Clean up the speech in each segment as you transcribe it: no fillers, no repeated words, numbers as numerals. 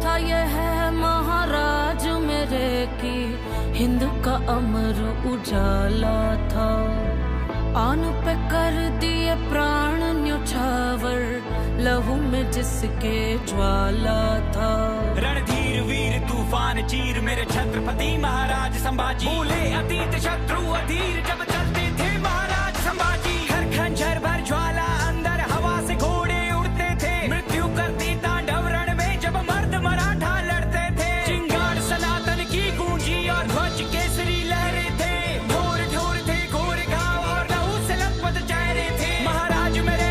था ये है महाराज मेरे की हिंद का अमर उजाला था। आन पे कर दिए प्राण न्योछावर लहू में जिसके ज्वाला था। रणधीर वीर तूफान चीर मेरे छत्रपति महाराज संभाजी। भूले अतीत शत्रु अधीर जब चलते थे महाराज संभाजी। हर खंजर भर ज्वाला अंदर हवा से घोड़े उड़ते थे। मृत्यु करती तांडव रण में जब मर्द मराठा लड़ते थे। चिंगार सनातन की गूंजी और ध्वज केसरी लहरे थे। ढोर ढोर थे घोर घाव और लहू से लथपथ चेहरे थे। महाराज मेरे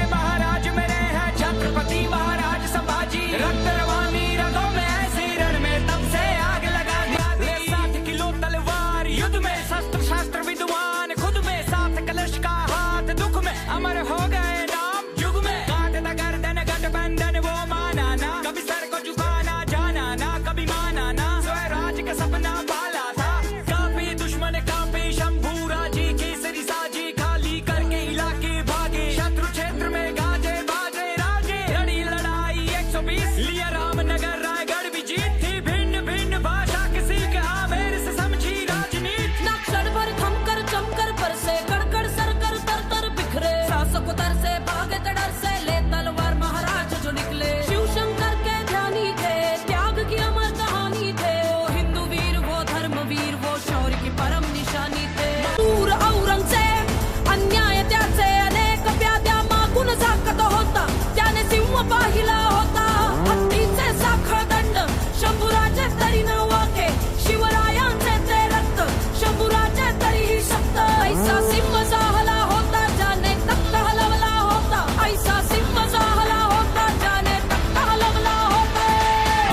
है छत्रपति महाराज संभाजी। रक्त रवानी रगों में ऐसे रण में तब से आग लगा दी। 60 किलो तलवार युद्ध में शस्त्र शास्त्र विद्वान खुद में। 7 कलश का हाथ दुख में अमर हो गए नाम युग में। काटता गर्दन गठबंधन वो माना ना। कभी सर को झुकाना जाना ना। कभी माना ना स्वराज का सपना पाला था। काफी दुश्मन काफी शंभू राजी केसरी साजी। खाली करके इलाके भागे शत्रु क्षेत्र में गाजे बाजे राजे। लड़ी लड़ाई 120 लिया रामनगर रायगढ़ भी जीत थी। भिन्न भिन्न भाषा किसी के आमेर से समझी राजनीति। ना क्षण भर थमकर जमकर बरसे कड़कड़ सरकर तर तर बिखरे। शासक उतर से भागे तड़र से ले तलवार महाराज जो निकले। शिव शंकर के ध्यानी थे त्याग की अमर कहानी थे। वो हिंदू वीर वो धर्म वीर वो शौर्य की परम निशानी थे। क्रूर औरंगजेब अन्याय त्याचे अनेक व्याध्या मागून झाकत होता। त्याने सिंह पाहिला होता हत्तीचे साखळ दंड। शंभूराजे तरी न वाके शिवरायांचे ते रक्त। शंभूराजे तरीही शक्त ऐसा सिंह जाहला होता ज्याने तख्त हलवला होता। ऐसा सिंह जाहला होता ज्याने तख्त हलवला होता।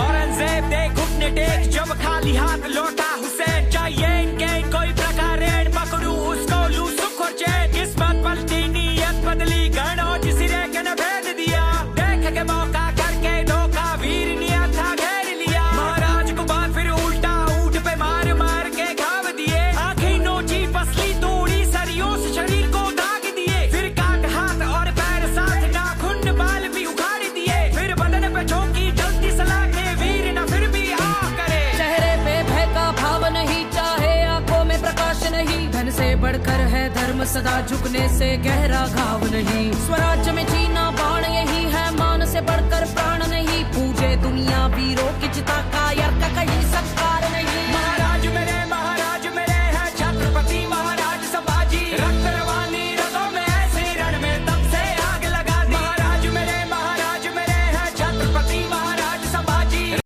औरंगजेब दे घुटने टेक जब खाली हाथ लौटा हुसैन। चाहिए इनके कोई प्रकार ऋण पकड़ू उसको लू सुख और चैन। किस्मत पलटी नीयत बदली गणों जिसी रे के न भेद दिया। देख के मौका करके धोखा वीर नियत था घेर लिया। महाराज को बात फिर उल्टा ऊंट पे मार मार के घाव दिए। आंखें नोची पसली तोड़ी सरियों से शरीर को दाग दिए। फिर काट हाथ और पैर साथ नाखून बाल भी उखाड़ दिए। फिर बदन पे झोंकी जलती सलाखें वीर न फिर भी आ करे। चेहरे पे भय का भाव नहीं चाहे आंखों में प्रकाश नहीं। धन से बढ़कर है धर्म सदा झुकने से गहरा घाव नहीं। स्वराज्य में जीना बाण यही है मान से बढ़कर प्राण नहीं। पूजे दुनिया